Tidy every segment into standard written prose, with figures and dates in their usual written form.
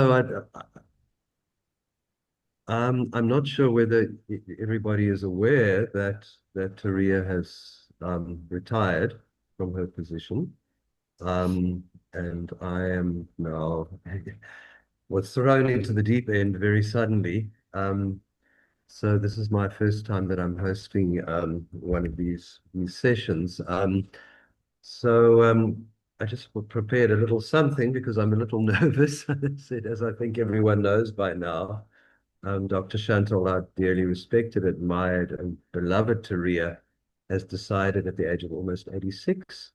So I'm not sure whether everybody is aware that Taria has retired from her position. Um, and I am now was thrown into the deep end very suddenly. So this is my first time that I'm hosting one of these sessions. So I just prepared a little something because I'm a little nervous, as I think everyone knows by now. Dr. Chantal, our dearly respected, admired, and beloved Taria, has decided at the age of almost 86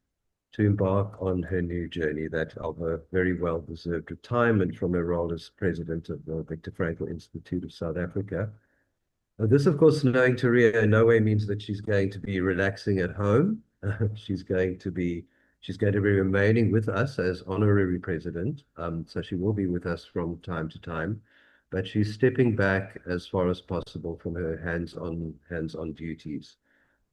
to embark on her new journey, that of a very well-deserved retirement from her role as president of the Viktor Frankl Institute of South Africa. This, of course, knowing Taria in no way means that she's going to be relaxing at home. She's going to be remaining with us as honorary president. So she will be with us from time to time, but she's stepping back as far as possible from her hands-on duties.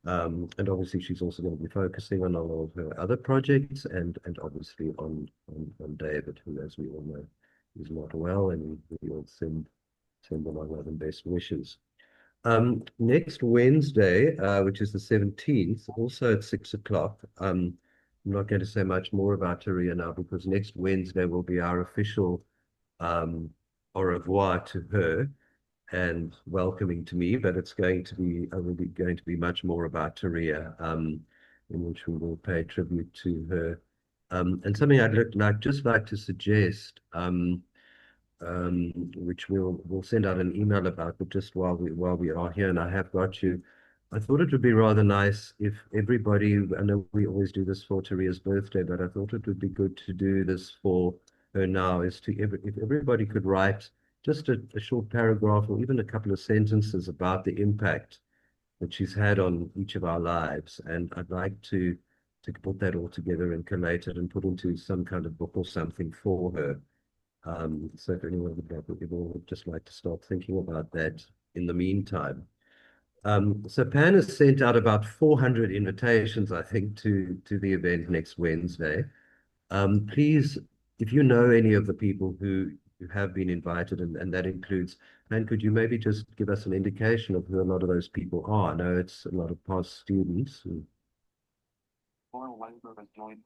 And obviously, she's also going to be focusing on all of her other projects and obviously on David, who, as we all know, is not well, and we all send them our love and best wishes. Next Wednesday, which is the 17th, also at 6 o'clock. I'm not going to say much more about Taria now because next Wednesday will be our official um, au revoir to her and welcoming to me, but it's going to be really going to be much more about Taria, in which we will pay tribute to her. And something just like to suggest, which we'll send out an email about, but just while we are here, and I have got you, I thought it would be rather nice if everybody, I know we always do this for Taria's birthday, but I thought it would be good to do this for her now, if everybody could write just a short paragraph or even a couple of sentences about the impact that she's had on each of our lives. And I'd like to put that all together and collate it and put into some kind of book or something for her. So if anyone would just like to start thinking about that in the meantime. So Pan has sent out about 400 invitations, I think, to the event next Wednesday. Please, if you know any of the people who have been invited, and that includes, Pan, could you maybe just give us an indication of who a lot of those people are? I know it's a lot of past students.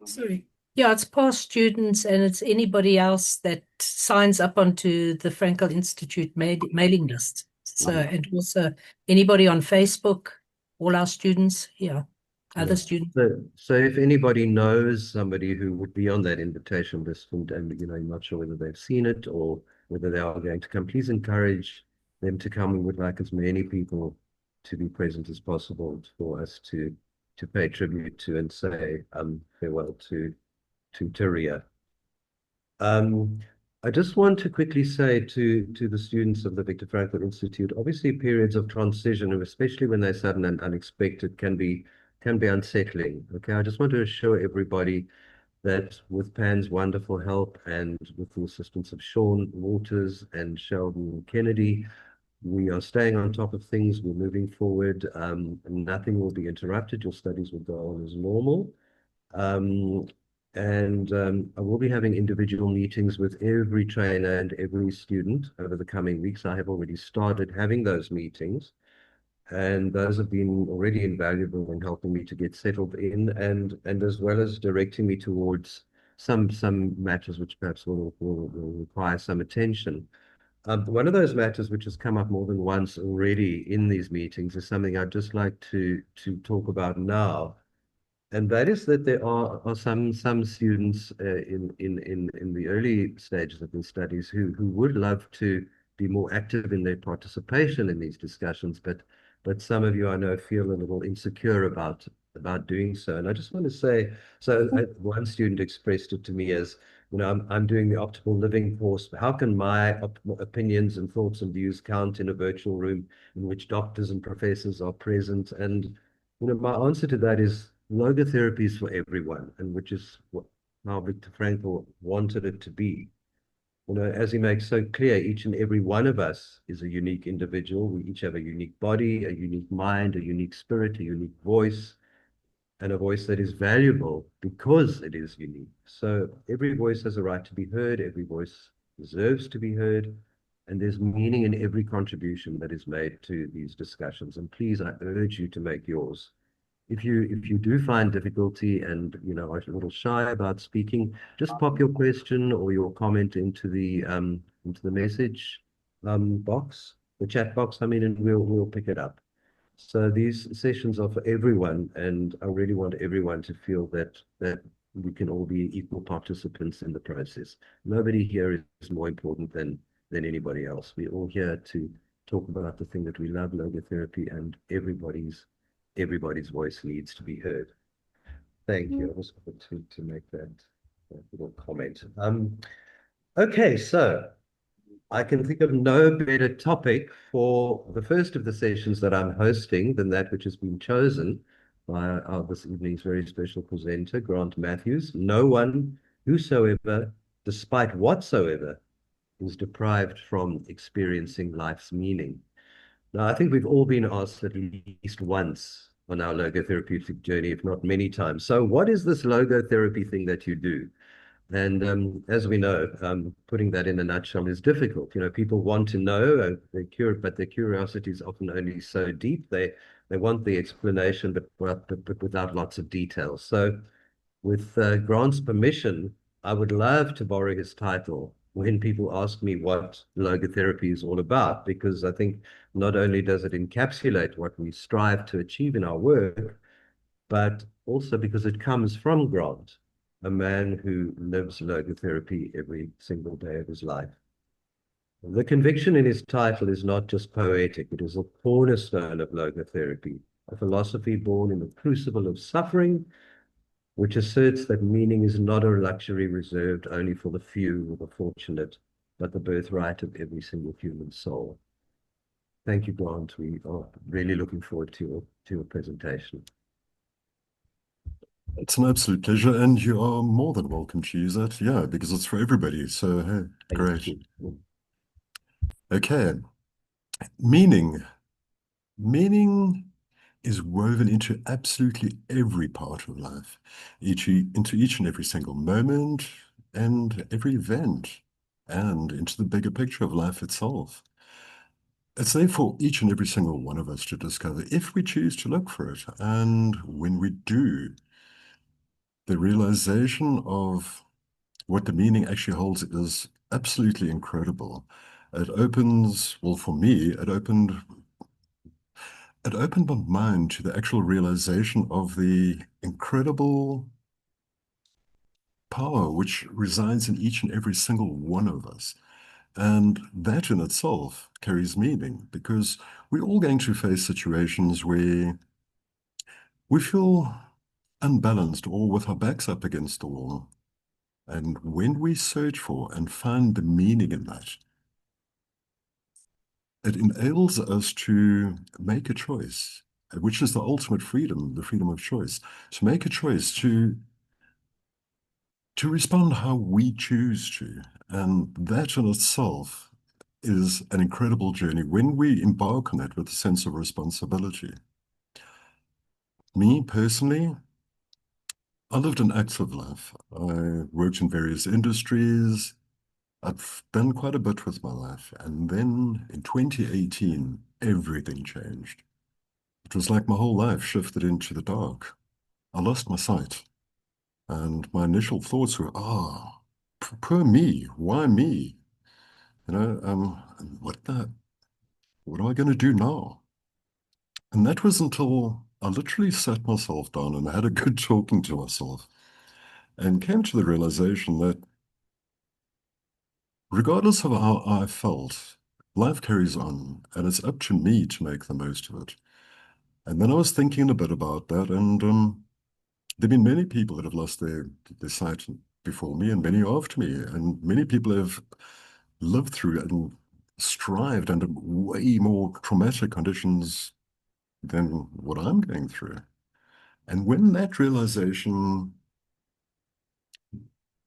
Sorry. Yeah, it's past students and it's anybody else that signs up onto the Frankel Institute mailing list. So, and also anybody on Facebook, all our students, yeah, Yeah. other students. So if anybody knows somebody who would be on that invitation list, and you're not sure whether they've seen it or whether they are going to come, please encourage them to come. We would like as many people to be present as possible for us to pay tribute to and say farewell to Taria. I just want to quickly say to the students of the Viktor Frankl Institute, obviously periods of transition, especially when they're sudden and unexpected, can be unsettling. Okay, I just want to assure everybody that with Pan's wonderful help and with the assistance of Sean Waters and Sheldon Kennedy, we are staying on top of things. We're moving forward. Nothing will be interrupted. Your studies will go on as normal. Um, and I will be having individual meetings with every trainer and every student over the coming weeks. I have already started having those meetings, and those have been already invaluable in helping me to get settled in, and as well as directing me towards some matters which perhaps will require some attention. One of those matters which has come up more than once already in these meetings is something I'd just like to talk about now, and that is that there are some students in the early stages of their studies who would love to be more active in their participation in these discussions, but some of you I know feel a little insecure about doing so. And I just want to say, one student expressed it to me as, I'm doing the optimal living course. How can my opinions and thoughts and views count in a virtual room in which doctors and professors are present? And my answer to that is logotherapy is for everyone, and which is how Viktor Frankl wanted it to be. As he makes so clear, each and every one of us is a unique individual. We each have a unique body, a unique mind, a unique spirit, a unique voice, and a voice that is valuable because it is unique. So every voice has a right to be heard. Every voice deserves to be heard, and there's meaning in every contribution that is made to these discussions. And please, I urge you to make yours. If you do find difficulty and are a little shy about speaking, just pop your question or your comment into the message box, the chat box, I mean, and we'll pick it up. So these sessions are for everyone, and I really want everyone to feel that we can all be equal participants in the process. Nobody here is more important than anybody else. We're all here to talk about the thing that we love, logotherapy, and everybody's voice needs to be heard. Thank you. I just wanted to make that little comment. Okay, so I can think of no better topic for the first of the sessions that I'm hosting than that which has been chosen by this evening's very special presenter, Grant Matthews. No one, whosoever, despite whatsoever, is deprived from experiencing life's meaning. Now, I think we've all been asked at least once on our logotherapeutic journey, if not many times. So what is this logotherapy thing that you do? And as we know, putting that in a nutshell is difficult. People want to know, but their curiosity is often only so deep. They want the explanation, but without lots of details. So with Grant's permission, I would love to borrow his title when people ask me what logotherapy is all about, because I think not only does it encapsulate what we strive to achieve in our work, but also because it comes from Grant, a man who lives logotherapy every single day of his life. The conviction in his title is not just poetic, it is a cornerstone of logotherapy, a philosophy born in the crucible of suffering, which asserts that meaning is not a luxury reserved only for the few or the fortunate, but the birthright of every single human soul. Thank you, Grant. We are really looking forward to your presentation. It's an absolute pleasure, and you are more than welcome to use it. Yeah, because it's for everybody. So, hey, great. Okay. Meaning. Meaning is woven into absolutely every part of life, into each and every single moment and every event, and into the bigger picture of life itself. It's there for each and every single one of us to discover if we choose to look for it. And when we do, the realization of what the meaning actually holds is absolutely incredible. It opens, well, for me, it opened my mind to the actual realization of the incredible power which resides in each and every single one of us. And that in itself carries meaning because we're all going to face situations where we feel unbalanced or with our backs up against the wall. And when we search for and find the meaning in that, it enables us to make a choice, which is the ultimate freedom, the freedom of choice, to make a choice to respond how we choose to. And that in itself is an incredible journey when we embark on it with a sense of responsibility. Me personally, I lived an active life. I worked in various industries. I've done quite a bit with my life. And then in 2018, everything changed. It was like my whole life shifted into the dark. I lost my sight. And my initial thoughts were, poor me, why me? What am I going to do now? And that was until I literally sat myself down and had a good talking to myself and came to the realization that regardless of how I felt, life carries on and it's up to me to make the most of it. And then I was thinking a bit about that, and there've been many people that have lost their sight before me and many after me, and many people have lived through and strived under way more traumatic conditions than what I'm going through. And when that realization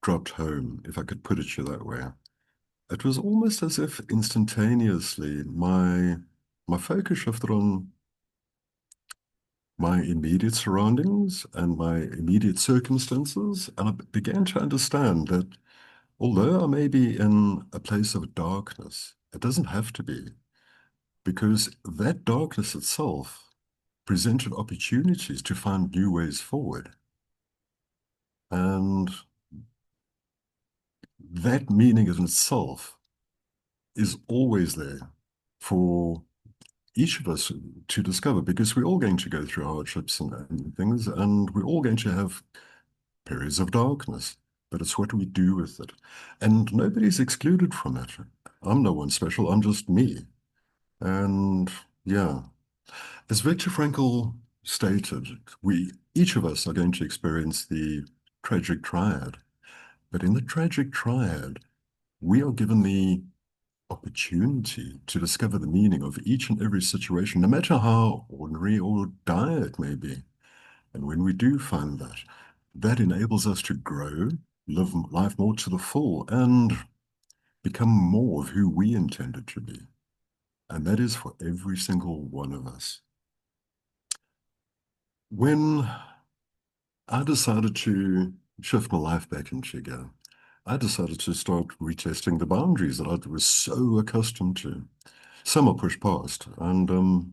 dropped home, if I could put it that way, it was almost as if instantaneously my focus shifted on my immediate surroundings and my immediate circumstances, and I began to understand that although I may be in a place of darkness, it doesn't have to be, because that darkness itself presented opportunities to find new ways forward. And that meaning in itself is always there for each of us to discover, because we're all going to go through hardships and things, and we're all going to have periods of darkness, but it's what we do with it. And nobody's excluded from it. I'm no one special, I'm just me. And yeah, as Viktor Frankl stated, each of us are going to experience the tragic triad. But in the tragic triad, we are given the opportunity to discover the meaning of each and every situation, no matter how ordinary or dire it may be. And when we do find that, that enables us to grow, live life more to the full, and become more of who we intended to be. And that is for every single one of us. When I decided to shift my life back into gear, I decided to start retesting the boundaries that I was so accustomed to. Some are pushed past, and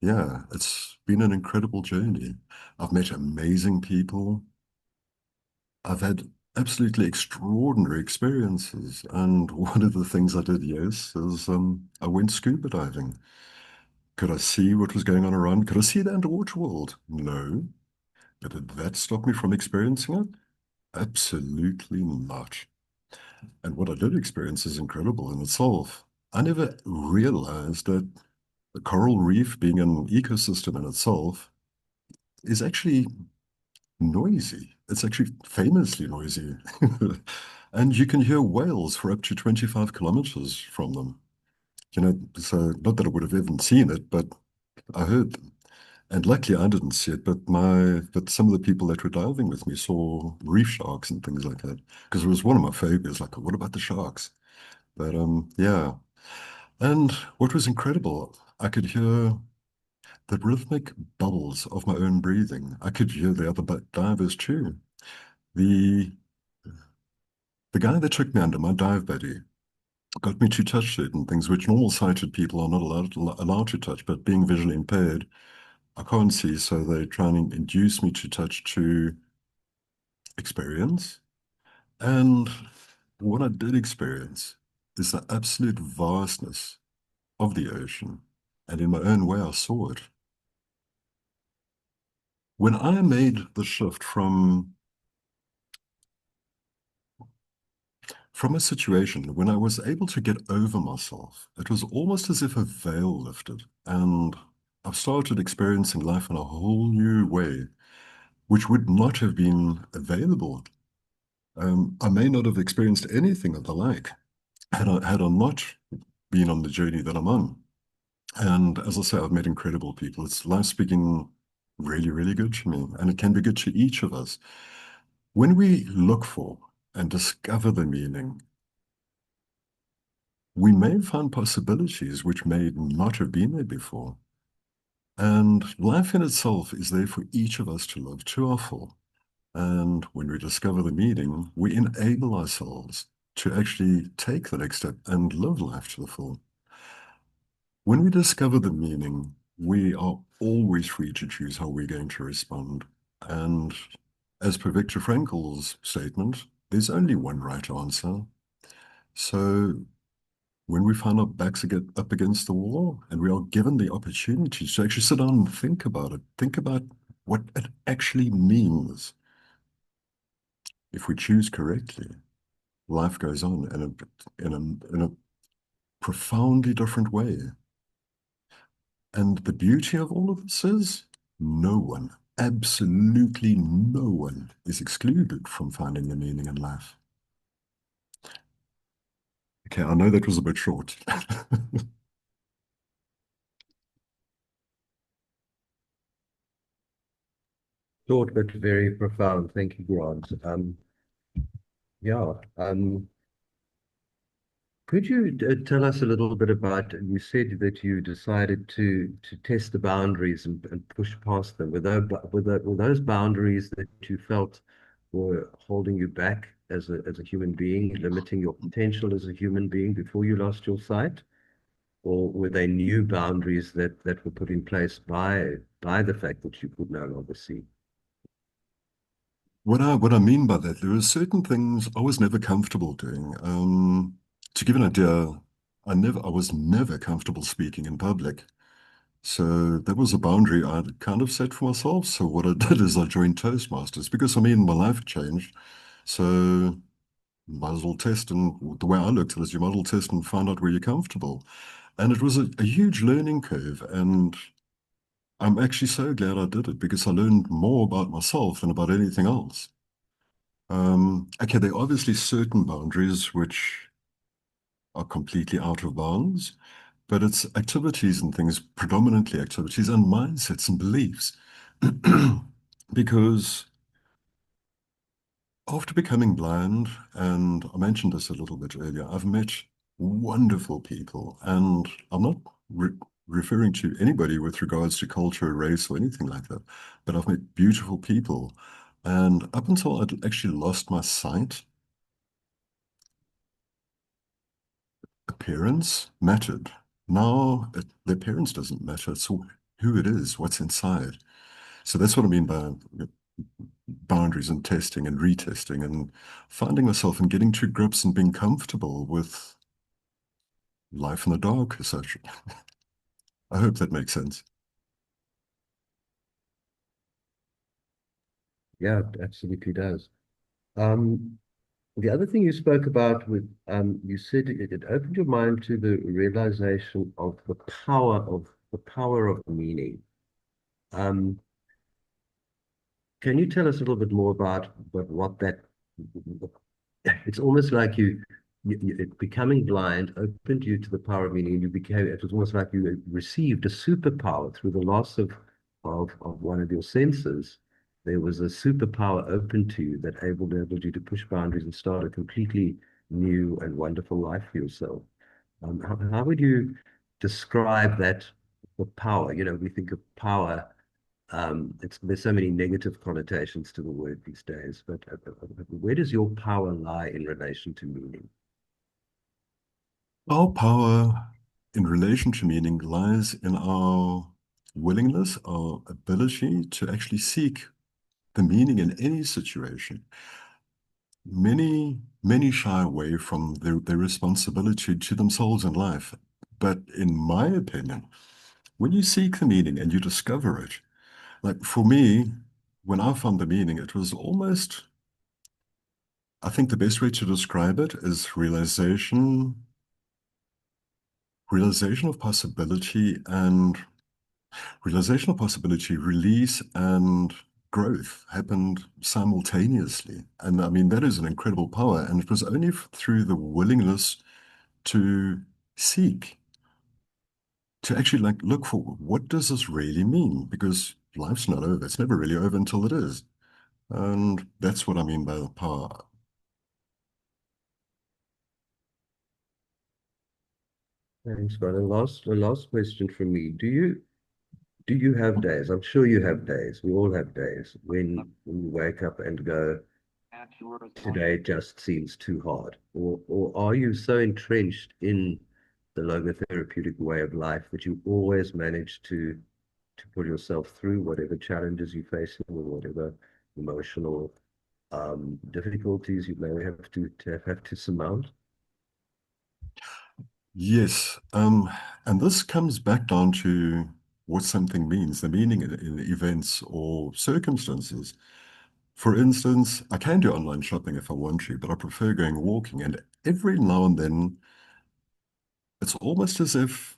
yeah, it's been an incredible journey. I've met amazing people. I've had absolutely extraordinary experiences, and one of the things I did, yes, is I went scuba diving. Could I see what was going on around? Could I see the underwater world? No. But did that stop me from experiencing it? Absolutely not. And what I did experience is incredible in itself. I never realized that the coral reef, being an ecosystem in itself, is actually noisy. It's actually famously noisy. And you can hear whales for up to 25 kilometers from them. You know, so not that I would have even seen it, but I heard them. And luckily I didn't see it, but some of the people that were diving with me saw reef sharks and things like that. Because it was one of my phobias, like, what about the sharks? But yeah. And what was incredible, I could hear the rhythmic bubbles of my own breathing. I could hear the other divers too. The the guy that took me under, my dive buddy, got me to touch certain things which normal sighted people are not allowed to touch, but being visually impaired, I can't see, so they're trying to induce me to touch to experience. And what I did experience is the absolute vastness of the ocean. And in my own way, I saw it. When I made the shift from a situation when I was able to get over myself, it was almost as if a veil lifted, and I've started experiencing life in a whole new way, which would not have been available. I may not have experienced anything of the like had I not been on the journey that I'm on. And as I say, I've met incredible people. It's life speaking really, really good to me, and it can be good to each of us. When we look for and discover the meaning, we may find possibilities which may not have been there before. And life in itself is there for each of us to live to our full. And when we discover the meaning, we enable ourselves to actually take the next step and live life to the full. When we discover the meaning, we are always free to choose how we're going to respond. And as per Viktor Frankl's statement, there's only one right answer. So when we find our backs up against the wall and we are given the opportunity to actually sit down and think about it, think about what it actually means. If we choose correctly, life goes on in a profoundly different way. And the beauty of all of this is no one, absolutely no one, is excluded from finding the meaning in life. Okay, I know that was a bit short. Short but very profound. Thank you, Grant. Yeah. Could you tell us a little bit about, you said that you decided to test the boundaries and push past them. Were those boundaries that you felt were holding you back as a human being, limiting your potential as a human being before you lost your sight? Or were they new boundaries that were put in place by the fact that you could no longer see? What I mean by that, there are certain things I was never comfortable doing. To give an idea, I was never comfortable speaking in public. So that was a boundary I'd kind of set for myself. So what I did is I joined Toastmasters because I mean my life changed. So might as well test, and the way I looked at it is you might as well test and find out where you're comfortable. And it was a huge learning curve. And I'm actually so glad I did it because I learned more about myself than about anything else. Okay, there are obviously certain boundaries which are completely out of bounds, but it's activities and things, predominantly activities and mindsets and beliefs. Because after becoming blind, and I mentioned this a little bit earlier, I've met wonderful people, and I'm not referring to anybody with regards to culture, race, or anything like that, but I've met beautiful people. And up until I'd actually lost my sight, appearance mattered. Now, the appearance doesn't matter. It's who it is, what's inside. So that's what I mean by boundaries and testing and retesting and finding myself and getting to grips and being comfortable with life in the dark as such. I hope that makes sense. Yeah, it absolutely does. Um, the other thing you spoke about with you said it opened your mind to the realization of the power of meaning. Um, can you tell us a little bit more about what that it's almost like becoming blind opened you to the power of meaning. It was almost like you received a superpower through the loss of one of your senses. There was a superpower open to you that enabled you to push boundaries and start a completely new and wonderful life for yourself. How would you describe that the power? We think of power, there's so many negative connotations to the word these days, but where does your power lie in relation to meaning? Our power in relation to meaning lies in our willingness, our ability to actually seek the meaning in any situation. Many shy away from their responsibility to themselves in life. But in my opinion, when you seek the meaning and you discover it, like for me, when I found the meaning, it was almost, I think the best way to describe it is realization of possibility and realization of possibility, release and growth happened simultaneously. And I mean, that is an incredible power. And it was only through the willingness to seek, to actually like look for what does this really mean? Because life's not over. It's never really over until it is. And that's what I mean by the power. Thanks, Scott. And the last question from me. Do you have days? I'm sure you have days. We all have days when we wake up and go, today just seems too hard. Or are you so entrenched in the logotherapeutic way of life that you always manage to pull yourself through whatever challenges you face or whatever emotional difficulties you may have to surmount? Yes. And this comes back down to what something means, the meaning in events or circumstances. For instance, I can do online shopping if I want to, but I prefer going walking. And every now and then, it's almost as if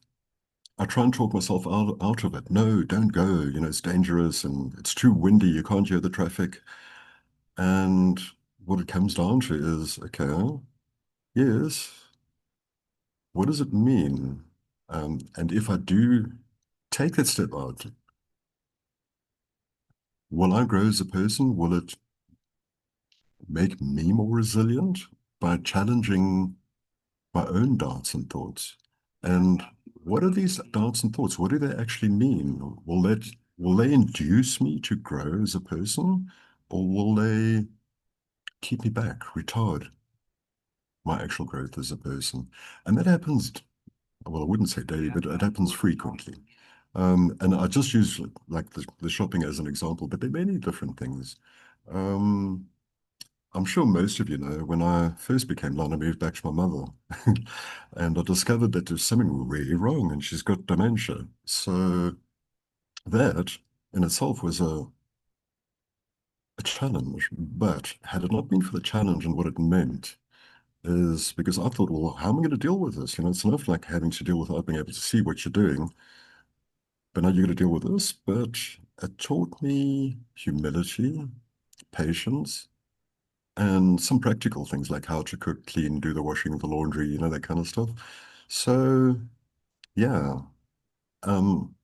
I try and talk myself out of it. No, don't go. It's dangerous and it's too windy. You can't hear the traffic. And what it comes down to is, okay, yes, what does it mean? And if I do take that step out, will I grow as a person? Will it make me more resilient by challenging my own doubts and thoughts? And what are these doubts and thoughts? What do they actually mean? Will they induce me to grow as a person, or will they keep me back, retard my actual growth as a person. And that happens, well, I wouldn't say daily, but it happens frequently. And I just use like the shopping as an example, but there are many different things. Um, I'm sure most of you know, when I first became blind, I moved back to my mother. And I discovered that there's something really wrong and she's got dementia. So that in itself was a challenge. But had it not been for the challenge and what it meant, is because I thought, well, how am I going to deal with this? You know, it's enough like having to deal with not being able to see what you're doing, but now you're going to deal with this. But it taught me humility, patience, and some practical things like how to cook, clean, do the washing, the laundry, you know, that kind of stuff. So, yeah. Um,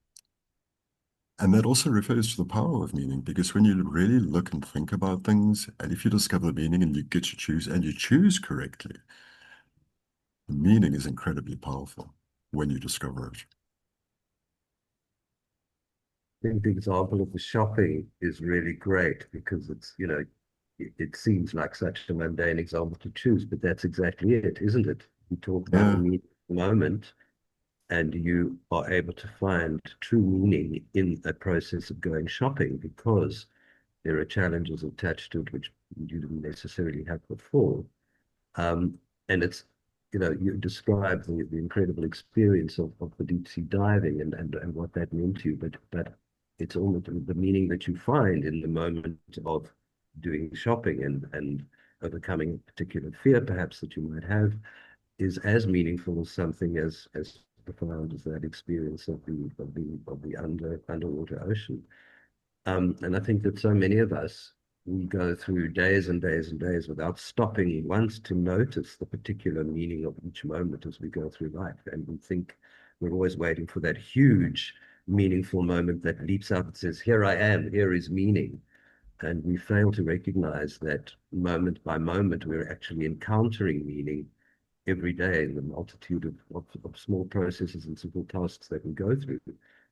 and that also refers to the power of meaning, because when you really look and think about things, and if you discover the meaning and you get to choose and you choose correctly, the meaning is incredibly powerful when you discover it. I think the example of the shopping is really great because it's, you know, it seems like such a mundane example to choose, but that's exactly it, isn't it? You talk about the Yeah, meaning of the moment, and you are able to find true meaning in a process of going shopping because there are challenges attached to it which you didn't necessarily have before. Um, and it's, you know, you describe the incredible experience of the deep sea diving and what that meant to you, but it's almost the meaning that you find in the moment of doing shopping and overcoming a particular fear perhaps that you might have is as meaningful as something as profound as that experience of the underwater ocean. And I think that so many of us, we go through days and days and days without stopping once to notice the particular meaning of each moment as we go through life. And we think we're always waiting for that huge, meaningful moment that leaps up and says, here I am, here is meaning. And we fail to recognize that moment by moment, we're actually encountering meaning every day in the multitude of small processes and simple tasks that we go through.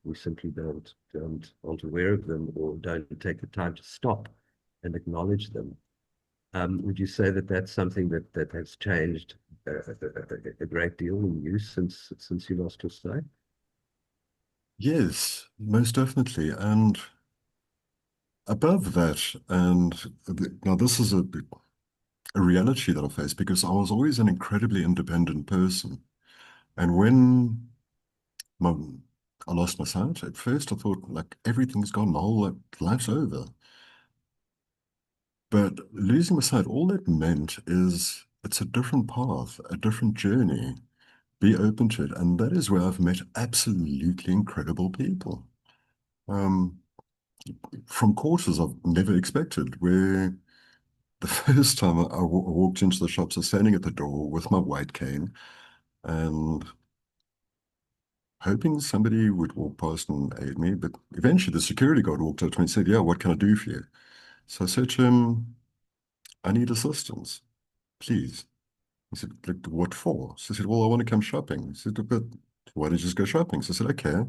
We simply aren't aware of them or don't take the time to stop and acknowledge them. Would you say that that's something that has changed a great deal in you since you lost your sight? yes, most definitely. And above that, and now this is a reality that I face because I was always an incredibly independent person. And when my, I lost my sight, at first I thought like everything's gone, my whole life's over. But losing my sight, all that meant is it's a different path, a different journey. Be open to it. And that is where I've met absolutely incredible people. Um, from courses I've never expected, where the first time I walked into the shops, I was standing at the door with my white cane and hoping somebody would walk past and aid me. But eventually the security guard walked up to me and said, yeah, what can I do for you? So I said to him, I need assistance, please. He said, like, what for? So I said, well, I want to come shopping. He said, but why don't you just go shopping? So I said, okay,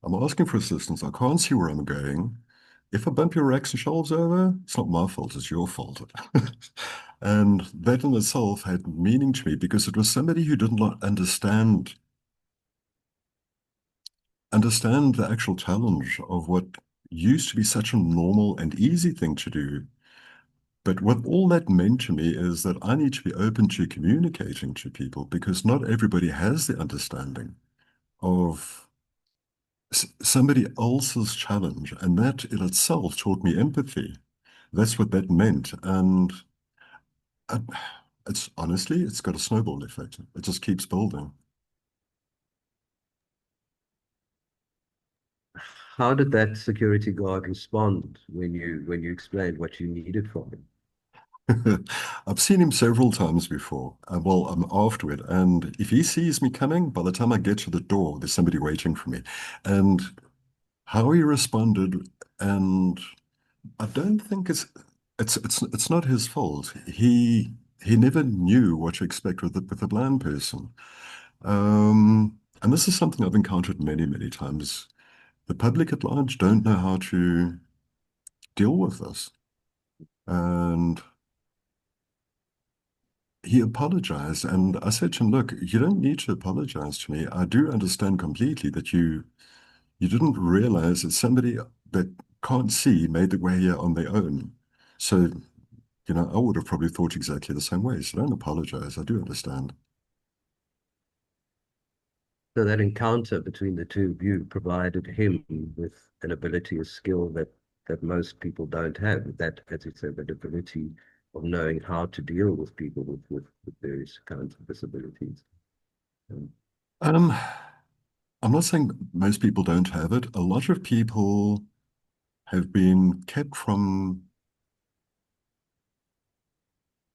I'm asking for assistance. I can't see where I'm going. If I bump your racks and shelves over, it's not my fault, it's your fault. And that in itself had meaning to me because it was somebody who did not understand the actual challenge of what used to be such a normal and easy thing to do. But what all that meant to me is that I need to be open to communicating to people because not everybody has the understanding of somebody else's challenge. And that in itself taught me empathy. That's what that meant. And I, it's honestly, it's got a snowball effect. It just keeps building. How did that security guard respond when you explained what you needed from him? I've seen him several times before. Well, I'm afterward, and if he sees me coming, by the time I get to the door, there's somebody waiting for me. And how he responded, and I don't think it's not his fault. He never knew what to expect with a blind person. And this is something I've encountered many, many times. The public at large don't know how to deal with this. And he apologized, and I said to him, "Look, you don't need to apologize to me. I do understand completely that you didn't realize that somebody that can't see made the way here on their own. So, I would have probably thought exactly the same way. So don't apologize. I do understand." So that encounter between the two of you provided him with an ability, a skill that most people don't have. That, as you said, that ability of knowing how to deal with people with various kinds of disabilities. Um, Um, I'm not saying most people don't have it. A lot of people have been kept from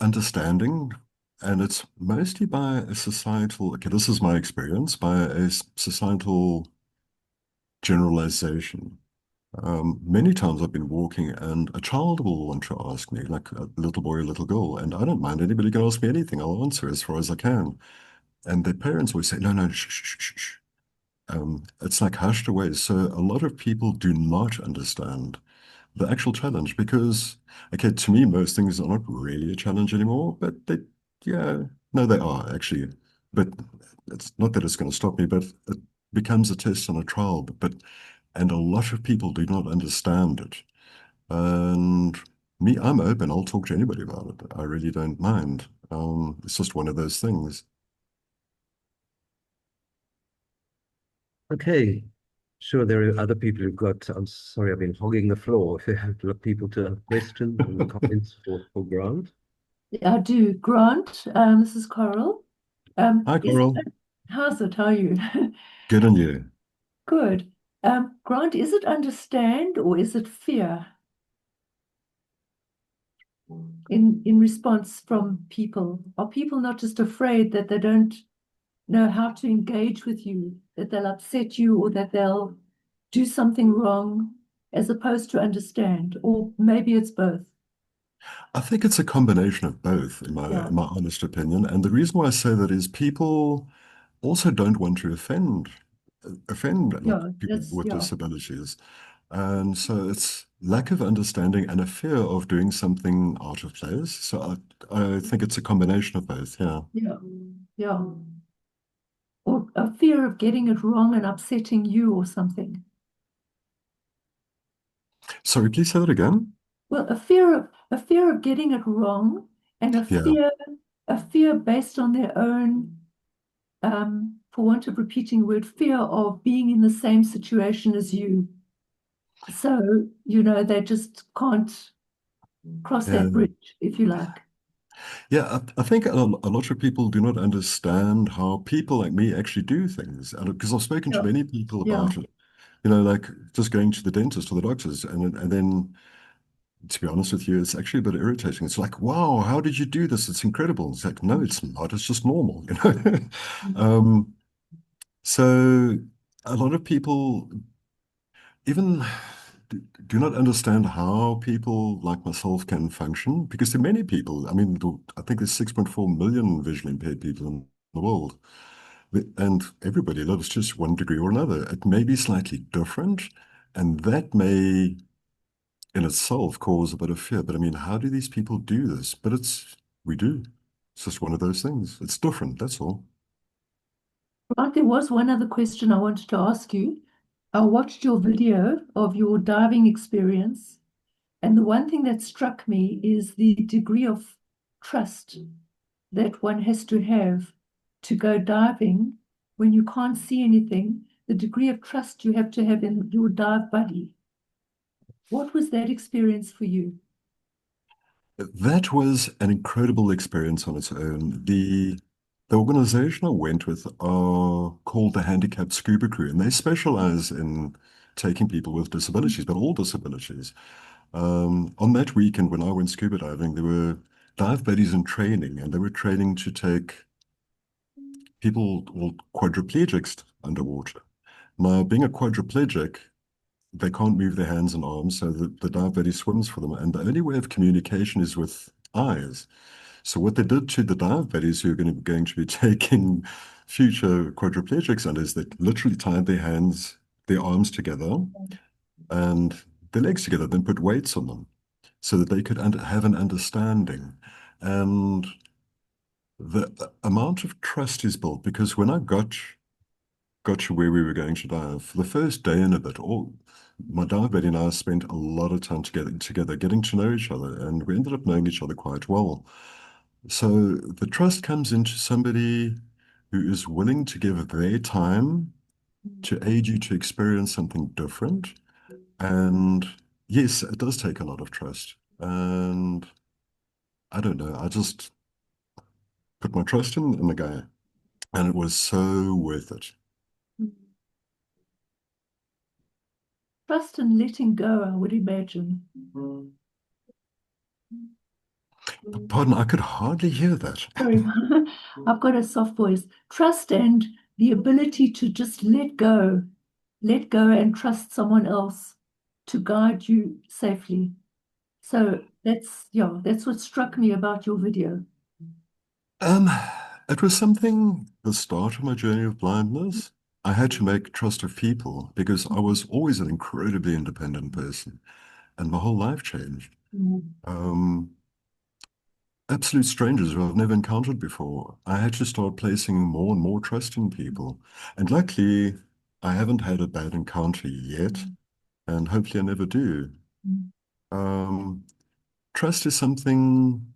understanding, and it's mostly by a societal, okay, this is my experience, by a societal generalization. Many times I've been walking and a child will want to ask me, like a little boy or little girl, and I don't mind. Anybody can ask me anything. I'll answer as far as I can. And their parents always say, no, no, shh, shh, shh, shh. It's like hushed away. So a lot of people do not understand the actual challenge because, okay, to me, most things are not really a challenge anymore, but yeah, no, they are actually. But it's not that it's going to stop me, but it becomes a test and a trial. And a lot of people do not understand it. And me, I'm open. I'll talk to anybody about it. I really don't mind. It's just one of those things. okay, sure, there are other people who've got. I'm sorry, I've been hogging the floor. If you have people to have questions in the comments for Grant. I do. Grant, this is Coral. Hi, Is Coral. it, how's it? How are you? Good on you. Good. Grant, is it understand or is it fear in response from people? Are people not just afraid that they don't know how to engage with you, that they'll upset you or that they'll do something wrong, as opposed to understand? Or maybe it's both. I think it's a combination of both, in my Yeah, in my honest opinion. And the reason why I say that is people also don't want to offend like yeah, people that's, with yeah, disabilities. And so it's lack of understanding and a fear of doing something out of place. So I think it's a combination of both, yeah. yeah, yeah. Or a fear of getting it wrong and upsetting you or something. Sorry, please say that again. Well, a fear of getting it wrong and Yeah. a fear based on their own, for want of repeating the word, fear of being in the same situation as you. So, they just can't cross Yeah. that bridge, if you like. Yeah, I think a lot of people do not understand how people like me actually do things. And because I've spoken to Yeah, many people yeah. about it, like just going to the dentist or the doctors, and then to be honest with you, it's actually a bit irritating. It's like, wow, how did you do this? It's incredible. It's like, no, it's not. It's just normal. Um, so a lot of people even do not understand how people like myself can function because there are many people. I mean, I think there's 6.4 million visually impaired people in the world. And everybody lives just one degree or another. It may be slightly different, and that may in itself cause a bit of fear. But I mean, how do these people do this? But we do. It's just one of those things. It's different, that's all. Right, there was one other question I wanted to ask you. I watched your video of your diving experience, and the one thing that struck me is the degree of trust that one has to go diving when you can't see anything, the degree of trust you have to have in your dive buddy. What was that experience for you? That was an incredible experience on its own. The organization I went with are called the Handicapped Scuba Crew, and they specialize in taking people with disabilities, but all disabilities. On that weekend when I went scuba diving, there were dive buddies in training, and they were training to take people, well, quadriplegics underwater. Now, being a quadriplegic, they can't move their hands and arms, so the dive buddy swims for them, and the only way of communication is with eyes. So what they did to the dive buddies who are going to be taking future quadriplegics under is they literally tied their hands, their arms together and their legs together, then put weights on them so that they could have an understanding. And the amount of trust is built because when I got to where we were going to dive, for the first day and a bit, all my dive buddy and I spent a lot of time together, getting to know each other, and we ended up knowing each other quite well. So the trust comes into somebody who is willing to give their time to aid you to experience something different. And yes, it does take a lot of trust. And I don't know, I just put my trust in the guy, and it was so worth it. Trust and letting go, I would imagine. Pardon, I could hardly hear that. Sorry, I've got a soft voice. Trust and the ability to just let go and trust someone else to guide you safely. So that's what struck me about your video. Um, it was something, the start of my journey of blindness. I had to make trust of people because I was always an incredibly independent person, and my whole life changed. Mm. Absolute strangers who I've never encountered before. I had to start placing more and more trust in people. And luckily, I haven't had a bad encounter yet, and hopefully I never do. Mm. Trust is something,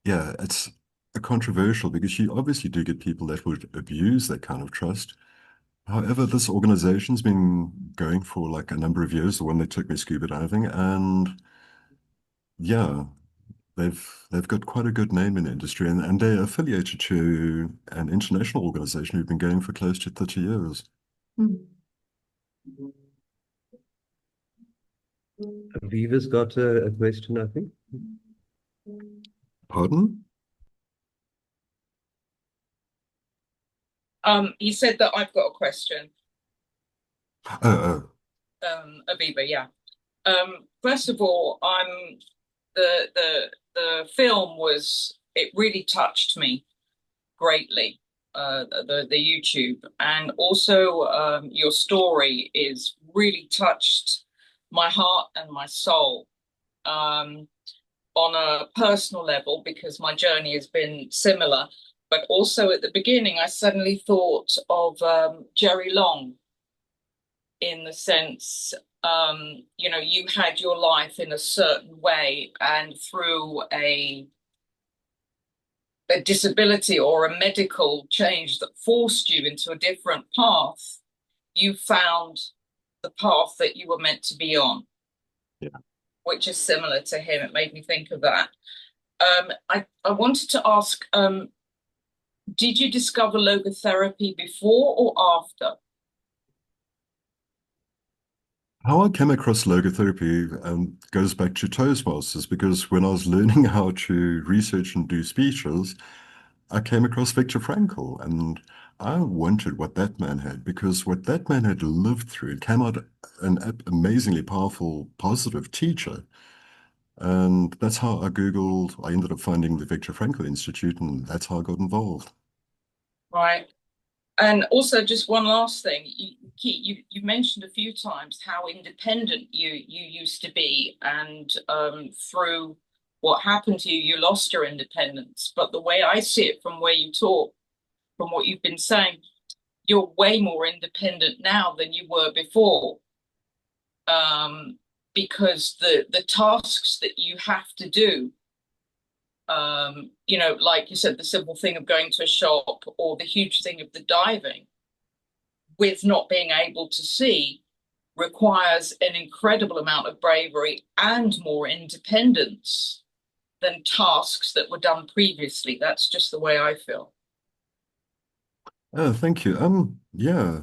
yeah, it's controversial because you obviously do get people that would abuse that kind of trust. However, this organization's been going for like a number of years, the one that took me scuba diving, and yeah, they've got quite a good name in the industry, and they're affiliated to an international organization who've been going for close to 30 years. Mm. Viva's got a question, I think. Pardon? He said that I've got a question. Oh, Aviva, yeah. First of all, the film it really touched me greatly. The YouTube, and also your story is really touched my heart and my soul on a personal level because my journey has been similar. But also at the beginning, I suddenly thought of Jerry Long in the sense, you had your life in a certain way, and through a disability or a medical change that forced you into a different path, you found the path that you were meant to be on. yeah. Which is similar to him. It made me think of that. I wanted to ask, did you discover logotherapy before or after? How I came across logotherapy goes back to Toastmasters because when I was learning how to research and do speeches, I came across Viktor Frankl, and I wanted what that man had because what that man had lived through, it came out an amazingly powerful, positive teacher. And that's how I ended up finding the Viktor Frankl Institute, and that's how I got involved. Right. And also, just one last thing, you mentioned a few times how independent you used to be, and through what happened to you, you lost your independence. But the way I see it from where you talk, from what you've been saying, you're way more independent now than you were before. Because the tasks that you have to do, like you said, the simple thing of going to a shop or the huge thing of the diving, with not being able to see, requires an incredible amount of bravery and more independence than tasks that were done previously. That's just the way I feel. Oh, thank you. Yeah,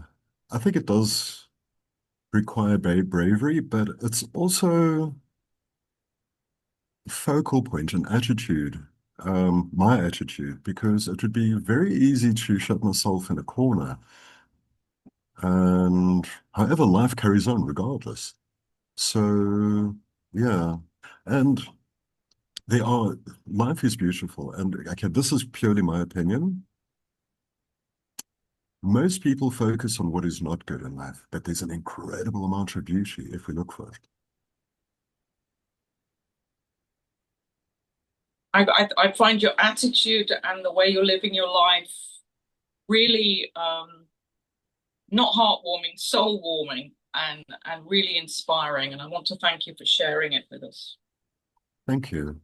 I think it does require bravery, but it's also focal point and attitude, my attitude, because it would be very easy to shut myself in a corner. And however, life carries on regardless. So, yeah. And life is beautiful. And okay, this is purely my opinion. Most people focus on what is not good in life, but there's an incredible amount of beauty if we look for it. I find your attitude and the way you're living your life really not heartwarming, soul warming, and really inspiring. And I want to thank you for sharing it with us. Thank you.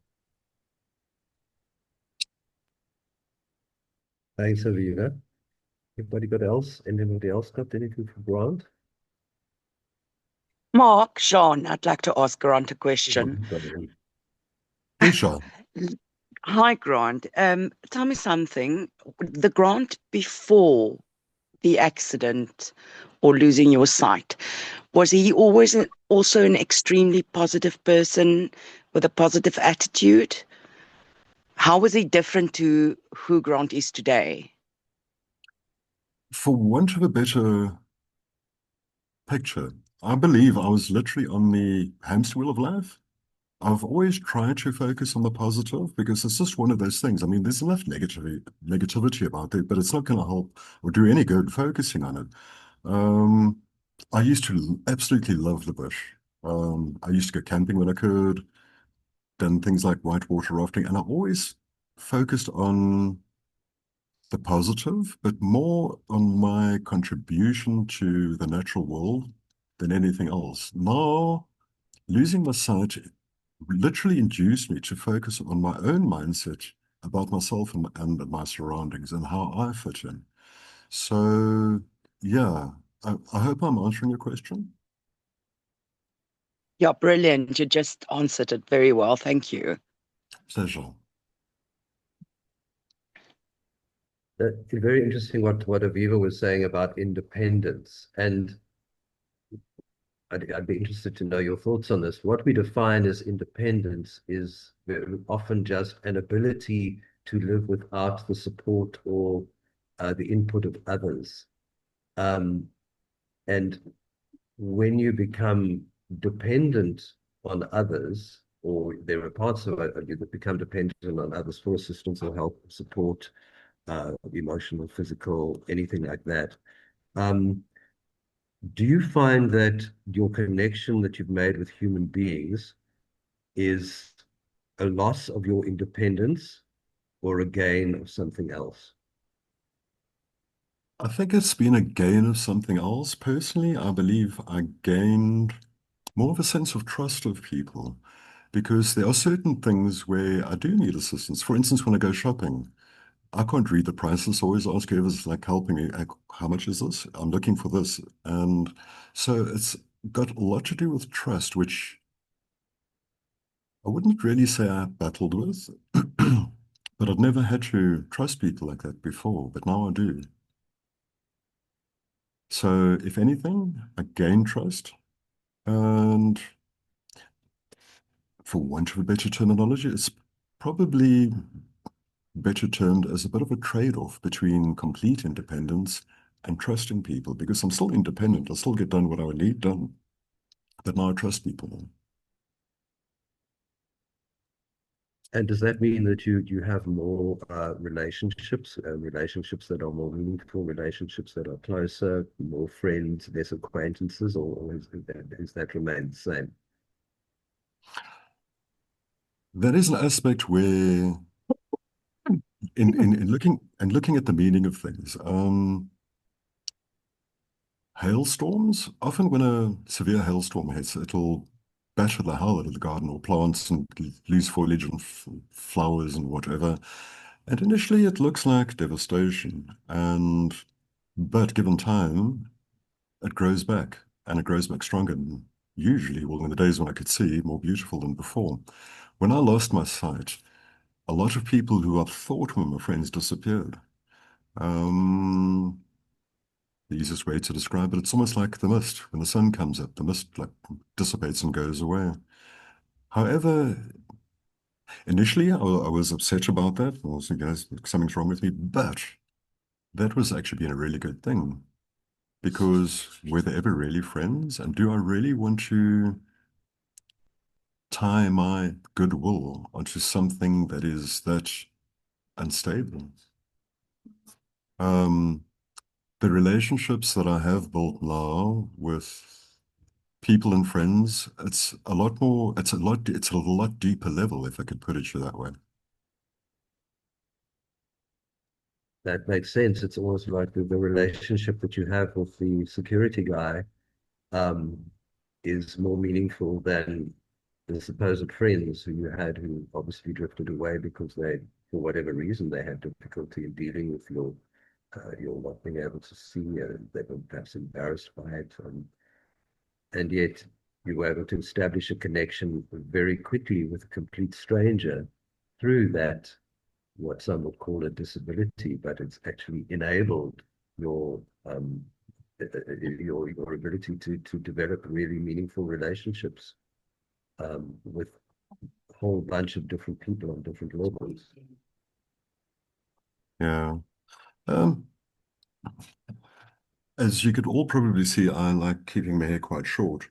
Thanks, Aviva. Anybody else got anything for Grant? Mark, Sean, I'd like to ask Grant a question. Please, Sean. Hi, Grant. Tell me something. The Grant before the accident or losing your sight, was he always also an extremely positive person with a positive attitude? How was he different to who Grant is today? For want of a better picture, I believe I was literally on the hamster wheel of life. I've always tried to focus on the positive because it's just one of those things. I mean, there's enough negativity about it, but it's not going to help or do any good focusing on it. I used to absolutely love the bush. I used to go camping when I could, done things like whitewater rafting, and I always focused on the positive, but more on my contribution to the natural world than anything else. Now, losing my sight literally induced me to focus on my own mindset about myself and my surroundings and how I fit in. So, yeah, I hope I'm answering your question. Yeah, brilliant. You just answered it very well. Thank you. Pleasure. Very interesting what Aviva was saying about independence, and I'd be interested to know your thoughts on this. What we define as independence is very often just an ability to live without the support or the input of others. And when you become dependent on others, or there are parts of you that become dependent on others for assistance or help, support, emotional, physical, anything like that. Do you find that your connection that you've made with human beings is a loss of your independence or a gain of something else? I think it's been a gain of something else. Personally, I believe I gained more of a sense of trust of people because there are certain things where I do need assistance. For instance, when I go shopping, I can't read the prices. I always ask whoever's like helping me, like, how much is this? I'm looking for this. And so it's got a lot to do with trust, which I wouldn't really say I battled with, but I've never had to trust people like that before, but now I do. So if anything, I gain trust. And for want of a better terminology, it's probably better termed as a bit of a trade-off between complete independence and trusting people, because I'm still independent. I still get done what I need done, but now I trust people. And does that mean that you have more relationships that are more meaningful, relationships that are closer, more friends, less acquaintances, or is that remain the same? There is an aspect where in looking at the meaning of things, hailstorms, often when a severe hailstorm hits, it'll batter the hell out of the garden or plants and lose foliage and flowers and whatever. And initially it looks like devastation. But given time, it grows back and it grows back stronger. And usually, well, in the days when I could see, more beautiful than before. When I lost my sight, a lot of people who I thought were my friends disappeared. The easiest way to describe it, it's almost like the mist. When the sun comes up, the mist like dissipates and goes away. However, initially I was upset about that. I was thinking, guys, something's wrong with me. But that was actually been a really good thing because were they ever really friends? And do I really want to tie my goodwill onto something that is that unstable? The relationships that I have built now with people and friends, it's a lot more, it's a lot deeper level, if I could put it that way. that makes sense. It's almost like the relationship that you have with the security guy um, is more meaningful than the supposed friends who you had who obviously drifted away because they, for whatever reason, they had difficulty in dealing with your not being able to see, and they were perhaps embarrassed by it. And yet you were able to establish a connection very quickly with a complete stranger through that, what some would call a disability, but it's actually enabled your your ability to develop really meaningful relationships with a whole bunch of different people on different levels. Yeah. Um, as you could all probably see, I like keeping my hair quite short.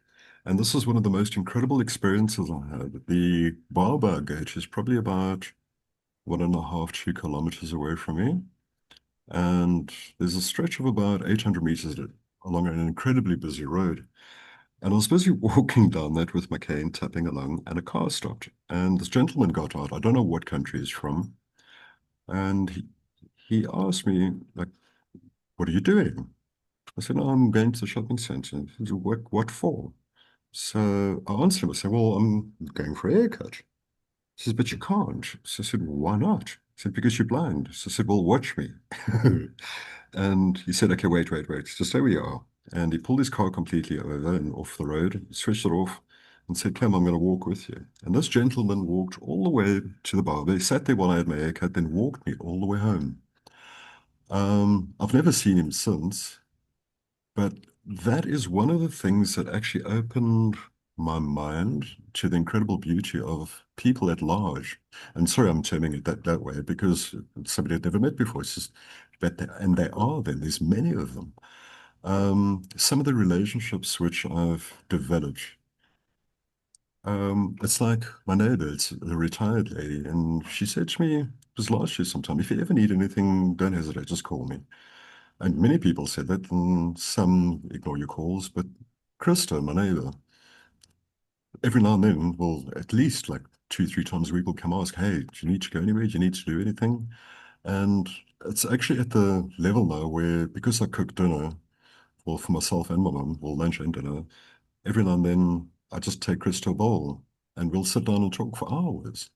And this is one of the most incredible experiences I had. The Baobab Gate is probably about 1.5, 2 kilometers away from me. And there's a stretch of about 800 meters along an incredibly busy road. And I was busy walking down that with my cane, tapping along, and a car stopped. And this gentleman got out. I don't know what country he's from. And he asked me, like, what are you doing? I said, no, I'm going to the shopping center. He said, what for? So I answered him, I said, well, I'm going for a haircut. He says, but you can't. So I said, well, why not? He said, because you're blind. So I said, well, watch me. And he said, okay, wait. Just stay where you are. And he pulled his car completely over and off the road, switched it off, and said, come, I'm going to walk with you. And this gentleman walked all the way to the barber. He sat there while I had my haircut, then walked me all the way home. I've never seen him since, but that is one of the things that actually opened my mind to the incredible beauty of people at large. And sorry, I'm terming it that way because somebody I'd never met before. It's just, and they are then, there's many of them. Some of the relationships which I've developed, it's like my neighbor, it's a retired lady, and she said to me, it was last year sometime, if you ever need anything, don't hesitate, just call me. And many people said that, and some ignore your calls, but Krista, my neighbor, every now and then will at least like 2, 3 times a week will come ask, hey, do you need to go anywhere? Do you need to do anything? And it's actually at the level now where, because I cook dinner, well, for myself and my mum, well, lunch and dinner, every now and then I just take Chris to a bowl and we'll sit down and talk for hours.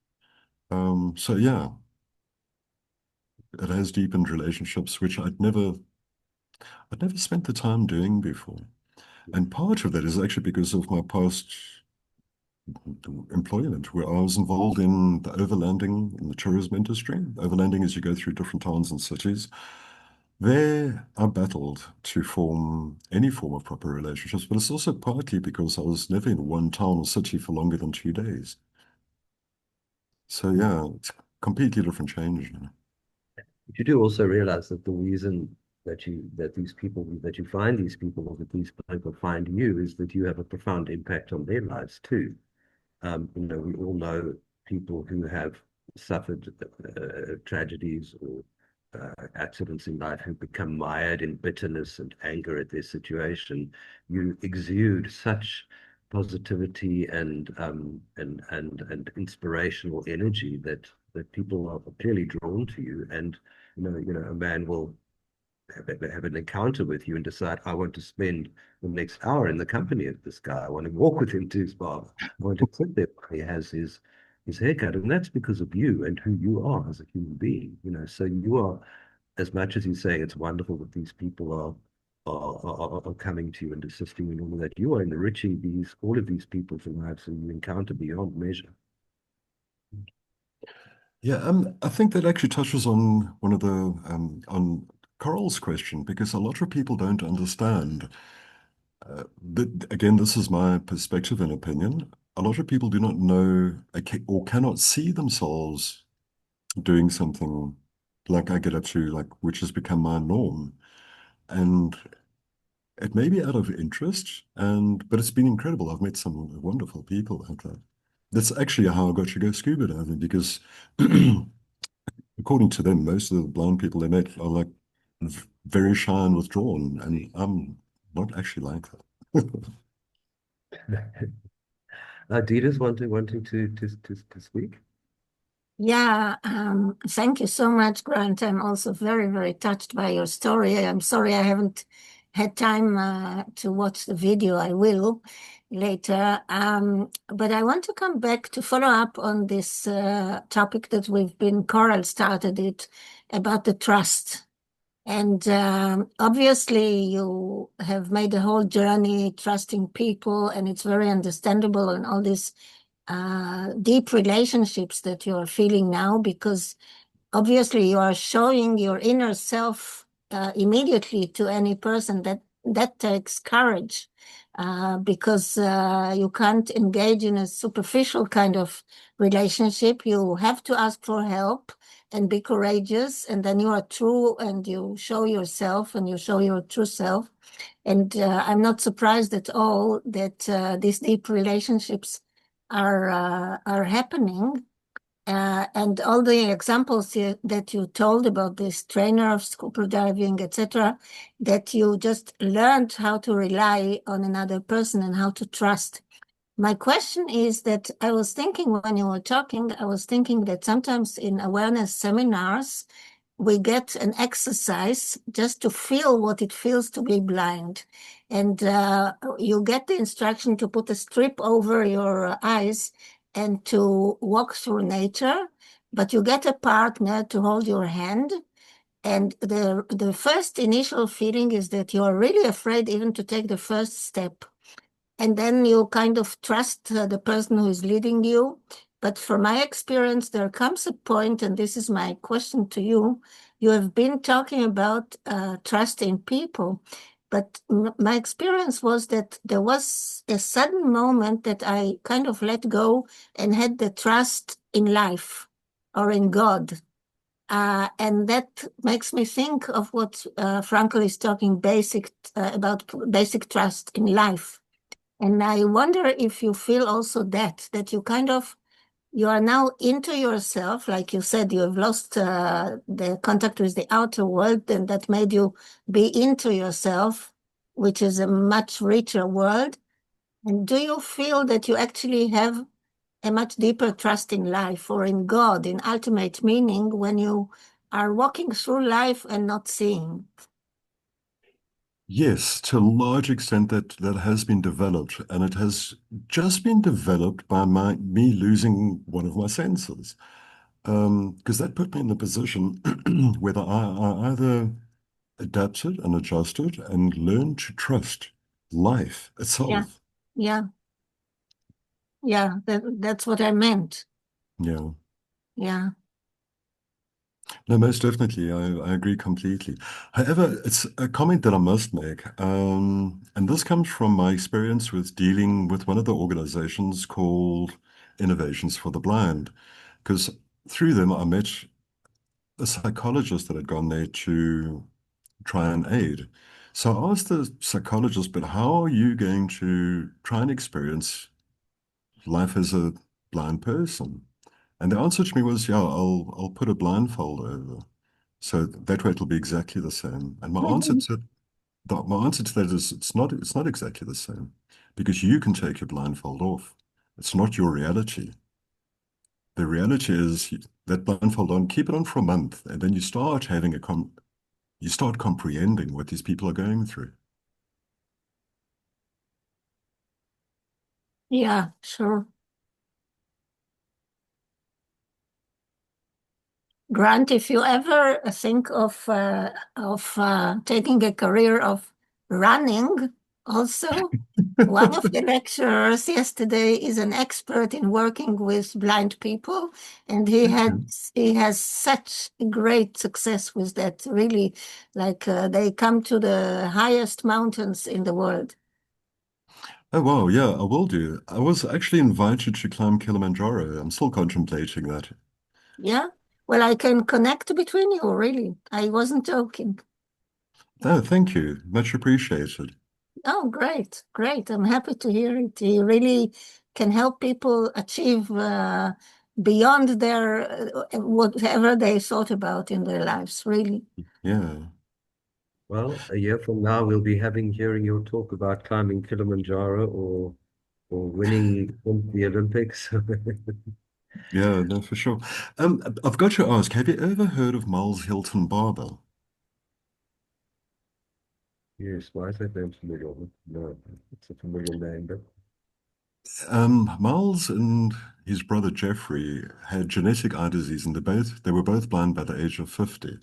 So yeah, it has deepened relationships, which I'd never spent the time doing before. And part of that is actually because of my past employment, where I was involved in the overlanding in the tourism industry. Overlanding is you go through different towns and cities. There, I battled to form any form of proper relationships, but it's also partly because I was never in one town or city for longer than 2 days. So yeah, it's a completely different change now. But you do also realize that the reason that these people that you find these people or that these people find you is that you have a profound impact on their lives too. We all know people who have suffered tragedies or accidents in life who become mired in bitterness and anger at their situation. You exude such positivity and inspirational energy that people are clearly drawn to you. And a man will have an encounter with you and decide, I want to spend the next hour in the company of this guy. I want to walk with him to his barber. I want to sit there while he has his haircut. And that's because of you and who you are as a human being. So you are, as much as you say it's wonderful that these people are coming to you and assisting you and all of that, you are enriching all of these people's lives and you encounter beyond measure. Yeah, I think that actually touches on one of the on Carl's question because a lot of people don't understand. Again, this is my perspective and opinion. A lot of people do not know or cannot see themselves doing something like I get up to, like which has become my norm, and it may be out of interest, but it's been incredible. I've met some wonderful people like that. That's actually how I got to go scuba diving because. According to them, most of the blind people they met are like very shy and withdrawn, and I'm not actually like that. Dita's wanting to speak. Yeah, thank you so much, Grant. I'm also very, very touched by your story. I'm sorry I haven't had time to watch the video. I will later. But I want to come back to follow up on this topic that Coral started it about the trust. And obviously, you have made a whole journey trusting people, and it's very understandable and all these deep relationships that you are feeling now, because obviously you are showing your inner self immediately to any person. That takes courage, because you can't engage in a superficial kind of relationship. You have to ask for help and be courageous, and then you are true and you show yourself and you show your true self. And I'm not surprised at all that these deep relationships are happening. And all the examples that you told about this trainer of scuba diving, etc., that you just learned how to rely on another person and how to trust. My question is that I was thinking when you were talking, I was thinking that sometimes in awareness seminars, we get an exercise just to feel what it feels to be blind. And you get the instruction to put a strip over your eyes and to walk through nature, but you get a partner to hold your hand. And the first initial feeling is that you are really afraid even to take the first step. And then you kind of trust the person who is leading you. But from my experience, there comes a point, and this is my question to you. You have been talking about trust in people, but my experience was that there was a sudden moment that I kind of let go and had the trust in life or in God. And that makes me think of what Frankl is talking about basic trust in life. And I wonder if you feel also that you are now into yourself. Like you said, you have lost the contact with the outer world, and that made you be into yourself, which is a much richer world. And do you feel that you actually have a much deeper trust in life or in God, in ultimate meaning, when you are walking through life and not seeing? Yes, to a large extent that has been developed, and it has just been developed by me losing one of my senses. Because that put me in the position whether I either adapted and adjusted and learned to trust life Yeah, itself. yeah, yeah. That's what I meant. Yeah. Yeah. No, most definitely. I agree completely. However, it's a comment that I must make. And this comes from my experience with dealing with one of the organizations called Innovations for the Blind. Because through them, I met a psychologist that had gone there to try and aid. So I asked the psychologist, but how are you going to try and experience life as a blind person? And the answer to me was, yeah, I'll put a blindfold over. So that way it'll be exactly the same. And my answer to that is it's not exactly the same because you can take your blindfold off. It's not your reality. The reality is that blindfold on, keep it on for a month, and then you start having you start comprehending what these people are going through. Yeah, sure. Grant, if you ever think of taking a career of running, also, one of the lecturers yesterday is an expert in working with blind people, and he has such great success with that. Really, like they come to the highest mountains in the world. Oh wow, yeah, I will do. I was actually invited to climb Kilimanjaro. I'm still contemplating that. Yeah. Well, I can connect between you, really. I wasn't joking. Oh, thank you. Much appreciated. Oh, great, great. I'm happy to hear it. You really can help people achieve beyond their whatever they thought about in their lives, really. Yeah. Well, a year from now, we'll be hearing your talk about climbing Kilimanjaro or winning the Olympics. Yeah, no, for sure. I've got to ask, have you ever heard of Miles Hilton Barber? Yes, why is that name familiar? No, it's a familiar name, but Miles and his brother Jeffrey had genetic eye disease, and they were both blind by the age of 50.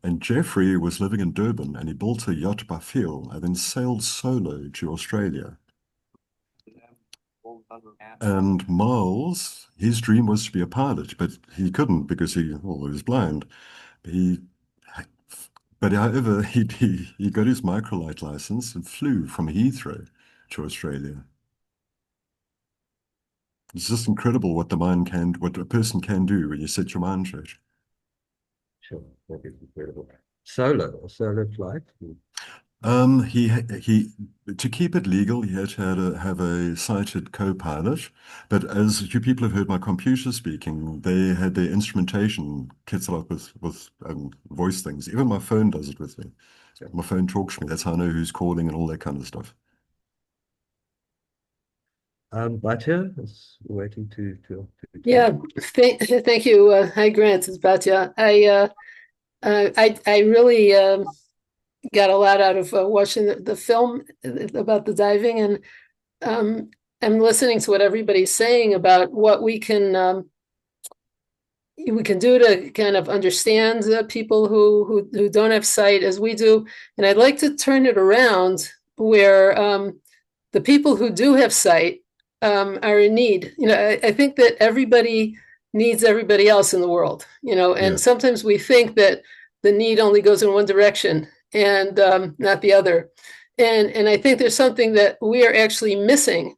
And Jeffrey was living in Durban, and he built a yacht by Phil and then sailed solo to Australia. And Miles, his dream was to be a pilot, but he couldn't because he was blind. He, but however, he got his microlight license and flew from Heathrow to Australia. It's just incredible what what a person can do when you set your mind to it. sure, that is incredible. A solo flight. He to keep it legal, he had to have a sighted co-pilot. But as you people have heard my computer speaking, they had their instrumentation kits up with voice things. Even my phone does it with me. So my phone talks to me. That's how I know who's calling and all that kind of stuff. Batya is waiting to Yeah, thank you. Hi, Grant. It's Batya. I really got a lot out of watching the film about the diving, and I'm listening to what everybody's saying about what we can do to kind of understand people who don't have sight as we do. And I'd like to turn it around where the people who do have sight are in need. I think that everybody needs everybody else in the world, and Yeah. sometimes we think that the need only goes in one direction and not the other. And I think there's something that we are actually missing,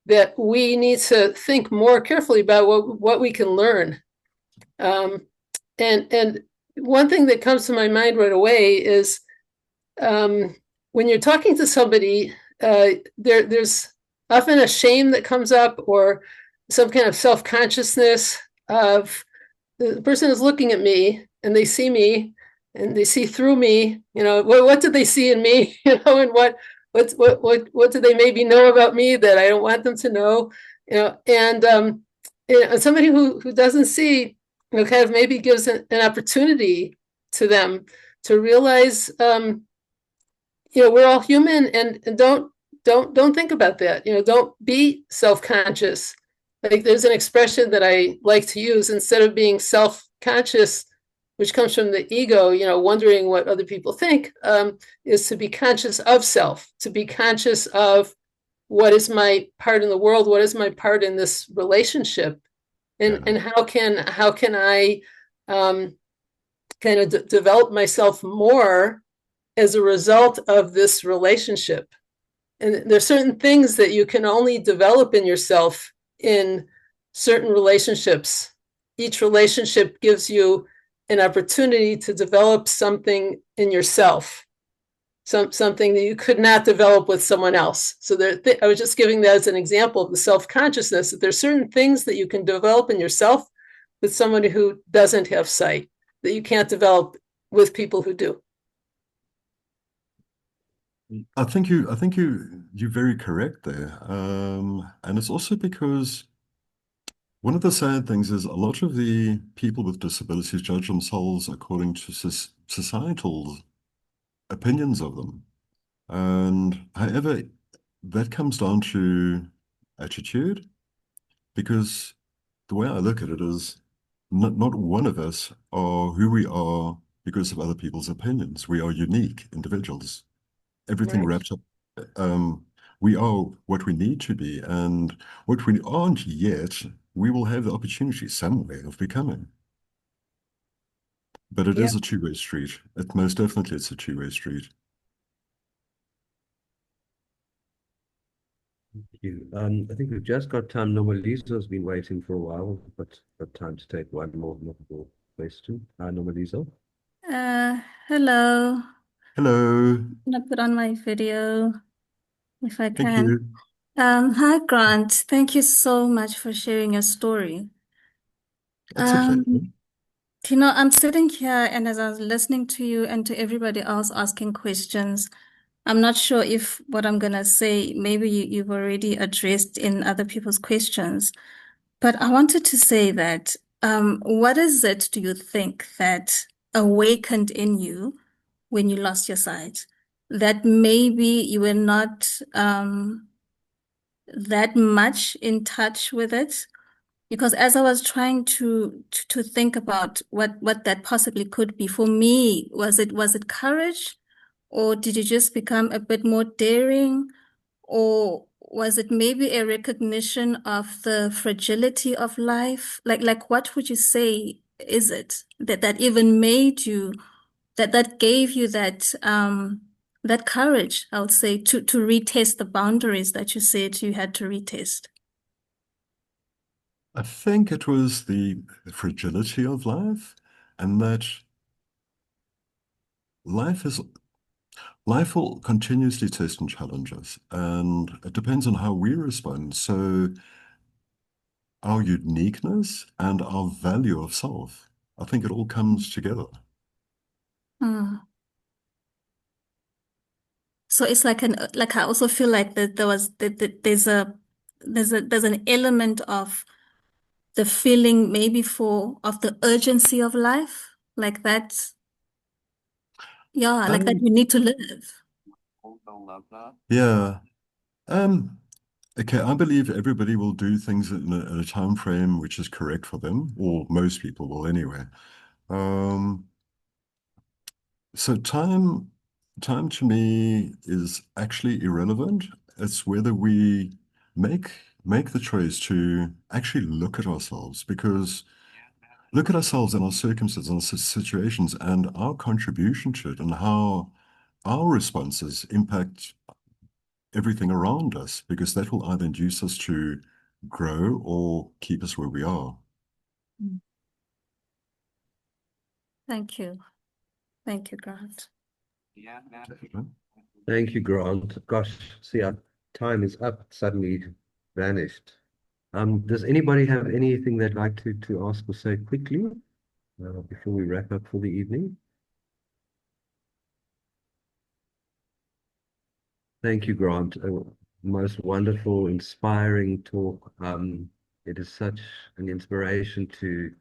that we need to think more carefully about what we can learn. And one thing that comes to my mind right away is when you're talking to somebody, there's often a shame that comes up, or some kind of self-consciousness of the person is looking at me and they see me and they see through me. What did they see in me? And what do they maybe know about me that I don't want them to know? And somebody who doesn't see, kind of maybe gives an opportunity to them to realize, we're all human, and don't think about that. Don't be self-conscious. Like, there's an expression that I like to use: instead of being self-conscious, which comes from the ego, wondering what other people think, is to be conscious of self, to be conscious of what is my part in the world, what is my part in this relationship, and how can I kind of develop myself more as a result of this relationship. And there's certain things that you can only develop in yourself in certain relationships. Each relationship gives you an opportunity to develop something in yourself, something that you could not develop with someone else. So I was just giving that as an example of the self-consciousness, that there's certain things that you can develop in yourself with someone who doesn't have sight, that you can't develop with people who do. I think you're very correct there. And it's also because one of the sad things is a lot of the people with disabilities judge themselves according to societal opinions of them. And however, that comes down to attitude, because the way I look at it is not one of us are who we are because of other people's opinions. We are unique individuals. Everything Right. wrapped up. We are what we need to be, and what we aren't yet, we will have the opportunity somewhere of becoming. But it is a two-way street. Most definitely it's a two-way street. Thank you. I think we've just got time. Normalizo's been waiting for a while, but got time to take one more question. Hi, Normalizo. Hello. Hello. I'm gonna put on my video if I Thank can. you. Hi, Grant. Thank you so much for sharing your story. It's a pleasure. I'm sitting here, and as I was listening to you and to everybody else asking questions, I'm not sure if what I'm gonna say, maybe you've already addressed in other people's questions. But I wanted to say that what is it, do you think, that awakened in you when you lost your sight? That maybe you were not that much in touch with it? Because as I was trying to think about what that possibly could be, for me, was it courage, or did you just become a bit more daring, or was it maybe a recognition of the fragility of life? Like what would you say is it that even made you that gave you that that courage, I would say, to retest the boundaries that you said you had to retest? I think it was the fragility of life, and that life will continuously test and challenge us, and it depends on how we respond. So our uniqueness and our value of self, I think it all comes together. Mm. So it's like I also feel like that there's an element of the feeling maybe of the urgency of life, like that. Yeah, like that Um, you need to live. yeah. Okay, I believe everybody will do things in a time frame which is correct for them, or most people will anyway. So time to me is actually irrelevant. It's whether we make the choice to actually look at ourselves, because look at ourselves and our circumstances and situations and our contribution to it, and how our responses impact everything around us, because that will either induce us to grow or keep us where we are. Thank you. Thank you, Grant. Thank you, Grant. Gosh, see, our time is up, suddenly vanished. Does anybody have anything they'd like to ask or say quickly before we wrap up for the evening? Thank you, Grant. Most wonderful, inspiring talk. It is such an inspiration to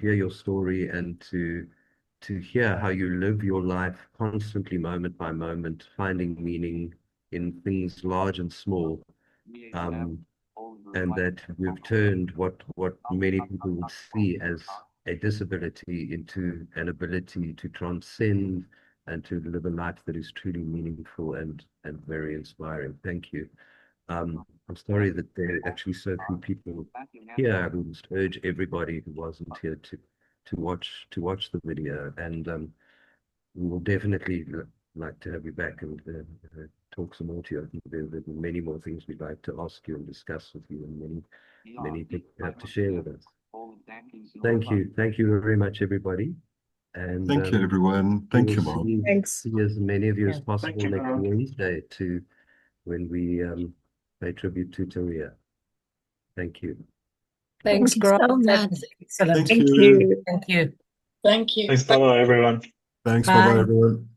hear your story and to hear how you live your life constantly, moment by moment, finding meaning in things large and small. And that we've turned what many people would see as a disability into an ability to transcend and to live a life that is truly meaningful and very inspiring. Thank you. I'm sorry that there are actually so few people here. I would just urge everybody who wasn't here to watch the video, and we will definitely like to have you back and talk some more to you. I think there are many more things we'd like to ask you and discuss with you, and many things you have to share with us. Thank you very much, everybody. And Thank you, everyone. Thank you, Mark. See as many of you as possible next Wednesday when we pay tribute to Taria. Thank you. Thanks, Thank you so Grant. That much. was excellent. Thank you. Thank you. Thank you. Thanks, bye-bye, everyone. Thanks, Bye. bye-bye, everyone.